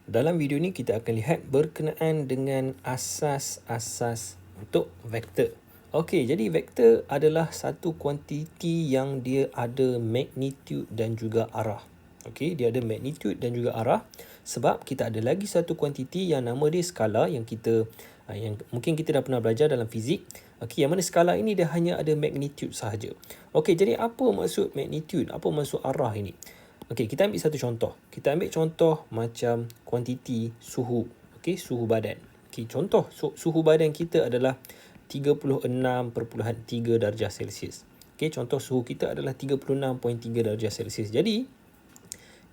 Dalam video ni kita akan lihat berkenaan dengan asas-asas untuk vektor. Okey, jadi vektor adalah satu kuantiti yang dia ada magnitude dan juga arah. Okey, dia ada magnitude dan juga arah sebab kita ada lagi satu kuantiti yang nama dia skala yang yang mungkin kita dah pernah belajar dalam fizik. Okey, yang mana skala ini dia hanya ada magnitude sahaja. Okey, jadi apa maksud magnitude? Apa maksud arah ini? Okey, kita ambil satu contoh. Kita ambil contoh macam kuantiti suhu. Okey, suhu badan. Okey, contoh suhu badan kita adalah 36.3 darjah Celsius. Okey, contoh suhu kita adalah 36.3 darjah Celsius. Jadi,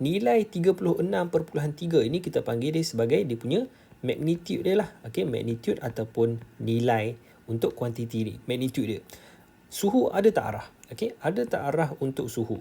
nilai 36.3 ini kita panggil dia sebagai dia punya magnitude dia lah. Okey, magnitude ataupun nilai untuk kuantiti ni. Magnitude dia. Suhu ada tak arah? Okey, ada tak arah untuk suhu?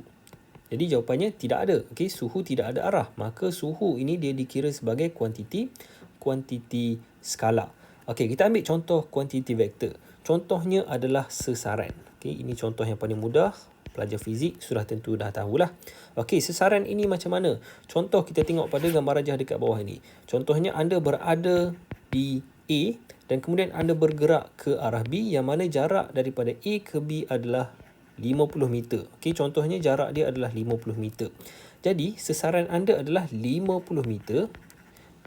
Jadi jawapannya tidak ada. Okey, suhu tidak ada arah. Maka suhu ini dia dikira sebagai kuantiti skala. Okey, kita ambil contoh kuantiti vektor. Contohnya adalah sesaran. Okey, ini contoh yang paling mudah. Pelajar fizik sudah tentu dah tahulah. Okey, sesaran ini macam mana? Contoh kita tengok pada gambar rajah dekat bawah ini. Contohnya anda berada di A dan kemudian anda bergerak ke arah B yang mana jarak daripada A ke B adalah 50 meter. Okey, contohnya jarak dia adalah 50 meter. Jadi, sesaran anda adalah 50 meter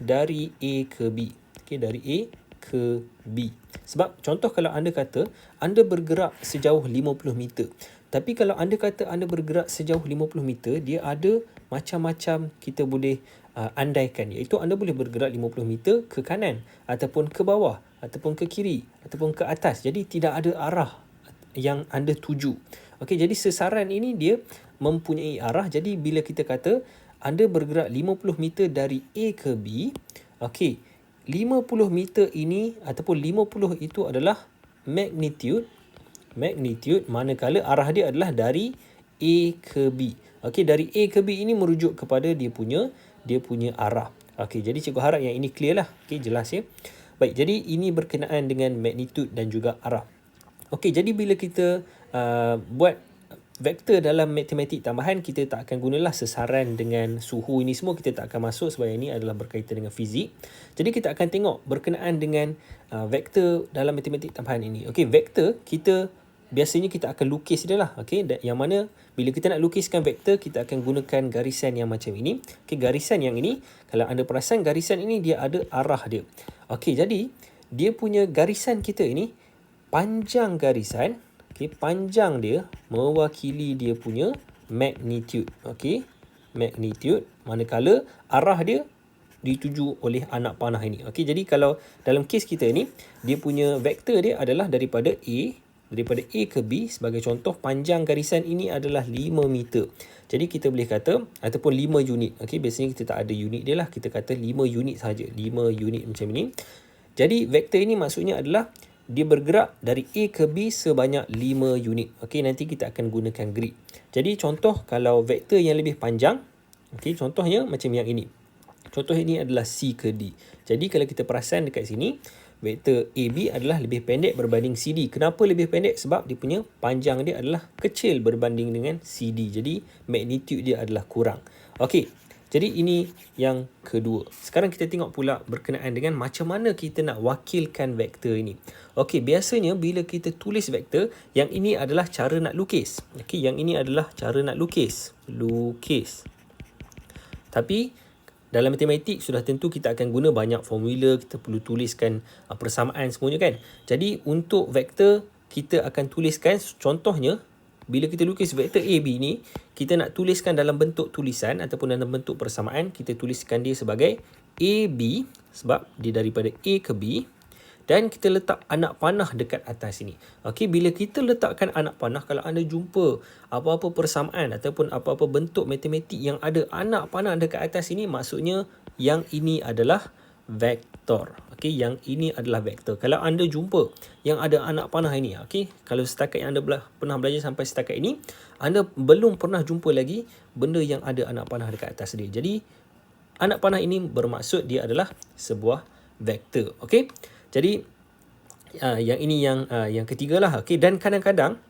dari A ke B. Okey, dari A ke B. Sebab contoh kalau anda kata anda bergerak sejauh 50 meter. Tapi kalau anda kata anda bergerak sejauh 50 meter, dia ada macam-macam kita boleh andaikan. Iaitu anda boleh bergerak 50 meter ke kanan ataupun ke bawah ataupun ke kiri ataupun ke atas. Jadi tidak ada arah yang anda tuju. Okey, jadi sesaran ini dia mempunyai arah. Jadi bila kita kata anda bergerak 50 meter dari A ke B, okey, 50 meter ini ataupun 50 itu adalah magnitude manakala arah dia adalah dari A ke B. Okey, dari A ke B ini merujuk kepada dia punya arah. Okey, jadi cikgu harap yang ini clear lah. Okey, jelas ya. Baik, jadi ini berkenaan dengan magnitude dan juga arah. Okey, jadi bila kita buat vektor dalam matematik tambahan, kita tak akan gunalah sesaran dengan suhu ini semua. Kita tak akan masuk sebab ini adalah berkaitan dengan fizik. Jadi kita akan tengok berkenaan dengan vektor dalam matematik tambahan ini. Okey, vektor biasanya kita akan lukis dia lah. Okey, yang mana bila kita nak lukiskan vektor, kita akan gunakan garisan yang macam ini. Okey, garisan yang ini, kalau anda perasan garisan ini dia ada arah dia. Okey, jadi dia punya garisan kita ini, panjang garisan, panjang dia mewakili dia punya magnitude. Okey, magnitude, manakala arah dia dituju oleh anak panah ini. Okey, jadi kalau dalam kes kita ni, dia punya vektor dia adalah daripada A ke B. Sebagai contoh, panjang garisan ini adalah 5 meter. Jadi kita boleh kata ataupun 5 unit. Okey, biasanya kita tak ada unit dia lah. Kita kata 5 unit saja. 5 unit macam ini. Jadi vektor ini maksudnya adalah dia bergerak dari A ke B sebanyak 5 unit. Okey, nanti kita akan gunakan grid. Jadi contoh kalau vektor yang lebih panjang, okey, contohnya macam yang ini. Contoh ini adalah C ke D. Jadi kalau kita perasan dekat sini, vektor AB adalah lebih pendek berbanding CD. Kenapa lebih pendek? Sebab dia punya panjang dia adalah kecil berbanding dengan CD. Jadi magnitude dia adalah kurang. Okey, jadi ini yang kedua. Sekarang kita tengok pula berkenaan dengan macam mana kita nak wakilkan vektor ini. Okey, biasanya bila kita tulis vektor, yang ini adalah cara nak lukis. Okey, yang ini adalah cara nak lukis. Tapi dalam matematik sudah tentu kita akan guna banyak formula, kita perlu tuliskan persamaan semuanya kan. Jadi untuk vektor kita akan tuliskan contohnya bila kita lukis vektor AB ni, kita nak tuliskan dalam bentuk tulisan ataupun dalam bentuk persamaan, kita tuliskan dia sebagai AB sebab dia daripada A ke B dan kita letak anak panah dekat atas ini. Okey, bila kita letakkan anak panah, kalau anda jumpa apa-apa persamaan ataupun apa-apa bentuk matematik yang ada anak panah dekat atas ini, maksudnya yang ini adalah vektor. Okey, yang ini adalah vektor. Kalau anda jumpa yang ada anak panah ini, okey, kalau setakat yang anda pernah belajar sampai setakat ini, anda belum pernah jumpa lagi benda yang ada anak panah dekat atas dia. Jadi anak panah ini bermaksud dia adalah sebuah vektor. Okey, jadi yang ini yang ketiga lah. Okey, dan kadang-kadang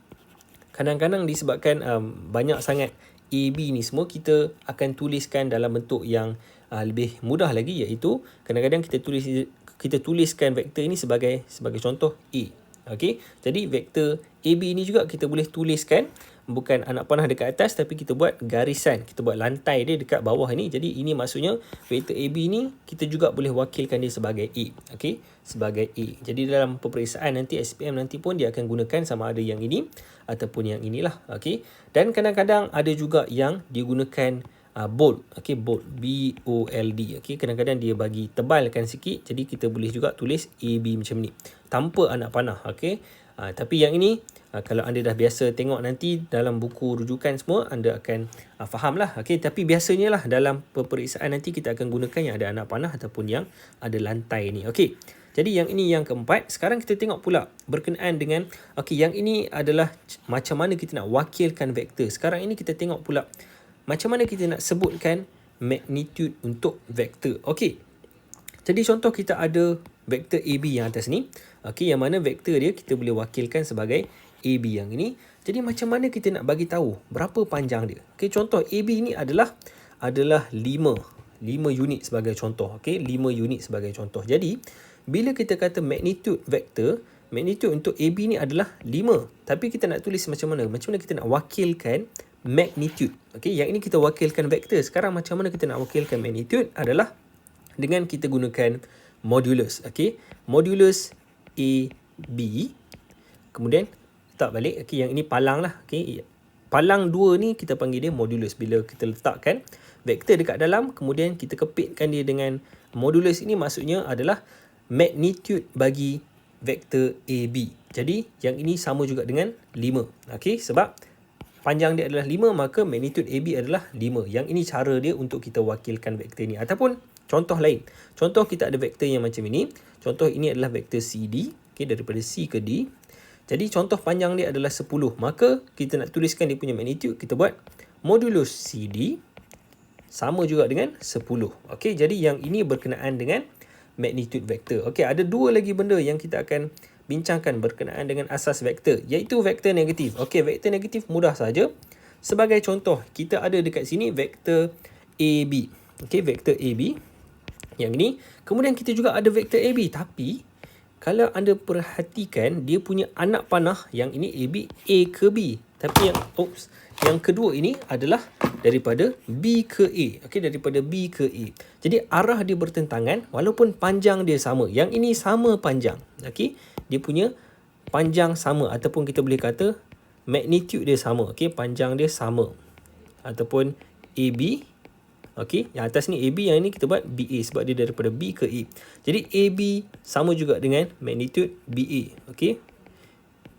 disebabkan banyak sangat AB ni semua, kita akan tuliskan dalam bentuk yang lebih mudah lagi, iaitu kadang-kadang kita tuliskan vektor ini sebagai contoh A. Okey, jadi vektor AB ni juga kita boleh tuliskan bukan anak panah dekat atas, tapi kita buat garisan, kita buat lantai dia dekat bawah ni. Jadi ini maksudnya vektor AB ni kita juga boleh wakilkan dia sebagai A. Okey, sebagai A. Jadi dalam peperiksaan nanti, SPM nanti pun dia akan gunakan sama ada yang ini ataupun yang inilah. Okey, dan kadang-kadang ada juga yang digunakan bold. Okey, bold, B-O-L-D. Okey, kadang-kadang dia bagi tebalkan sikit, jadi kita boleh juga tulis AB macam ni tanpa anak panah. Okey, tapi yang ini kalau anda dah biasa tengok nanti dalam buku rujukan semua, anda akan faham lah. Okey, tapi biasanya lah dalam peperiksaan nanti kita akan gunakan yang ada anak panah ataupun yang ada lantai ni. Okey, jadi yang ini yang keempat. Sekarang kita tengok pula berkenaan dengan, okey, yang ini adalah macam mana kita nak wakilkan vektor. Sekarang ini kita tengok pula macam mana kita nak sebutkan magnitude untuk vektor. Okey, jadi contoh kita ada vektor AB yang atas ni. Okey, yang mana vektor dia kita boleh wakilkan sebagai AB yang ini. Jadi macam mana kita nak bagi tahu berapa panjang dia? Okey, contoh AB ni adalah 5 unit sebagai contoh. Okey, 5 unit sebagai contoh. Jadi bila kita kata magnitude vektor, magnitude untuk AB ni adalah 5. Tapi kita nak tulis macam mana? Macam mana kita nak wakilkan magnitude? Okey, yang ini kita wakilkan vektor. Sekarang macam mana kita nak wakilkan magnitude adalah dengan kita gunakan modulus. Okey, modulus AB. Kemudian letak balik. Okey, yang ini palang lah. Okey, palang 2 ni kita panggil dia modulus. Bila kita letakkan vektor dekat dalam, kemudian kita kepitkan dia dengan modulus, ini maksudnya adalah magnitude bagi vektor AB. Jadi yang ini sama juga dengan 5. Okey, sebab panjang dia adalah 5, maka magnitude AB adalah 5. Yang ini cara dia untuk kita wakilkan vektor ni. Ataupun contoh lain. Contoh kita ada vektor yang macam ini. Contoh ini adalah vektor CD. Okey, daripada C ke D. Jadi contoh panjang dia adalah 10. Maka kita nak tuliskan dia punya magnitude, kita buat modulus CD sama juga dengan 10. Okey, jadi yang ini berkenaan dengan magnitude vektor. Okey, ada dua lagi benda yang kita akan bincangkan berkenaan dengan asas vektor, iaitu vektor negatif. Okey, vektor negatif mudah saja. Sebagai contoh, kita ada dekat sini vektor AB. Okey, vektor AB yang ini. Kemudian kita juga ada vektor AB, tapi kalau anda perhatikan dia punya anak panah yang ini AB A ke B, tapi yang kedua ini adalah daripada B ke A. Okey, daripada B ke A. Jadi arah dia bertentangan walaupun panjang dia sama. Yang ini sama panjang. Okey, dia punya panjang sama, ataupun kita boleh kata magnitude dia sama. Okey, panjang dia sama. Ataupun AB. Okey, yang atas ni AB, yang ini kita buat BA sebab dia daripada B ke A. Jadi AB sama juga dengan magnitude BA. Okey,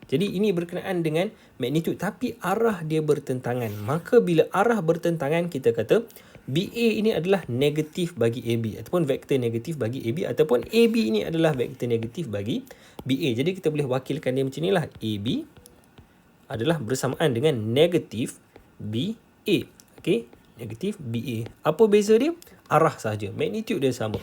jadi ini berkenaan dengan magnitude, tapi arah dia bertentangan. Maka bila arah bertentangan, kita kata BA ini adalah negatif bagi AB, ataupun vektor negatif bagi AB, ataupun AB ini adalah vektor negatif bagi BA. Jadi kita boleh wakilkan dia macam inilah. AB adalah bersamaan dengan negatif BA. Okey, negatif BA. Apa beza dia? Arah sahaja. Magnitude dia sama.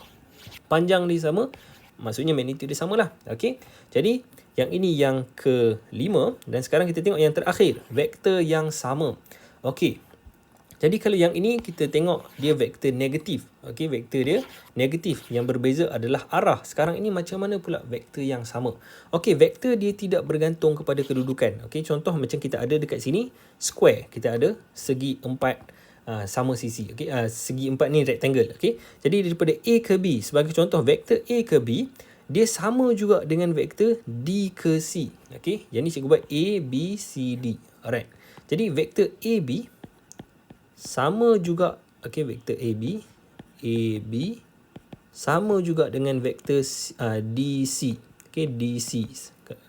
Panjang dia sama. Maksudnya magnitude dia samalah. Okey, jadi yang ini yang kelima. Dan sekarang kita tengok yang terakhir, vektor yang sama. Okey, jadi kalau yang ini kita tengok dia vektor negatif. Okey, vektor dia negatif. Yang berbeza adalah arah. Sekarang ini macam mana pula vektor yang sama? Okey, vektor dia tidak bergantung kepada kedudukan. Okey, contoh macam kita ada dekat sini square. Kita ada segi 4 sama sisi. Okey, segi 4 ni rectangle. Okey, jadi daripada A ke B, sebagai contoh vektor A ke B, dia sama juga dengan vektor D ke C. Okey, yang ni cikgu buat A, B, C, D. Alright. Jadi vektor AB sama juga. Okey, vektor AB sama juga dengan vektor DC. Okey, DC.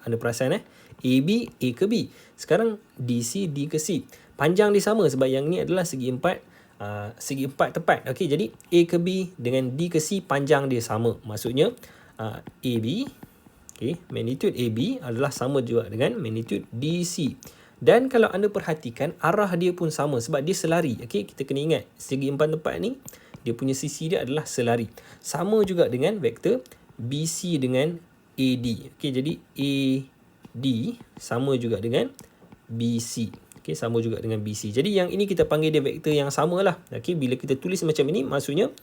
Anda perasan AB A ke B. Sekarang DC D ke C. Panjang dia sama sebab yang ni adalah segi 4 tepat. Okey, jadi A ke B dengan D ke C panjang dia sama. Maksudnya AB, okey, magnitude AB adalah sama juga dengan magnitude DC. Dan kalau anda perhatikan arah dia pun sama sebab dia selari. Okey, kita kena ingat segi 4 tepat ni dia punya sisi dia adalah selari. Sama juga dengan vektor BC dengan AD. Okey, jadi AD sama juga dengan BC. Okey, sama juga dengan BC. Jadi yang ini kita panggil dia vektor yang samalah. Okey, bila kita tulis macam ini, maksudnya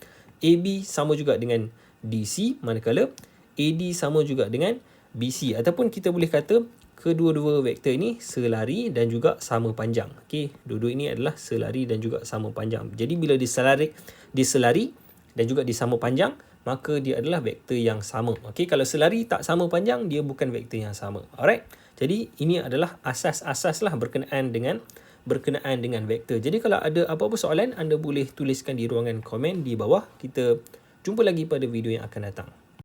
AB sama juga dengan DC, manakala AD sama juga dengan BC. Ataupun kita boleh kata kedua-dua vektor ini selari dan juga sama panjang. Okey, dua-dua ini adalah selari dan juga sama panjang. Jadi bila diselari dan juga disama panjang, maka dia adalah vektor yang sama. Okey, kalau selari tak sama panjang, dia bukan vektor yang sama. Alright. Jadi ini adalah asas-asas lah berkenaan dengan vektor. Jadi kalau ada apa-apa soalan, anda boleh tuliskan di ruangan komen di bawah. Kita jumpa lagi pada video yang akan datang.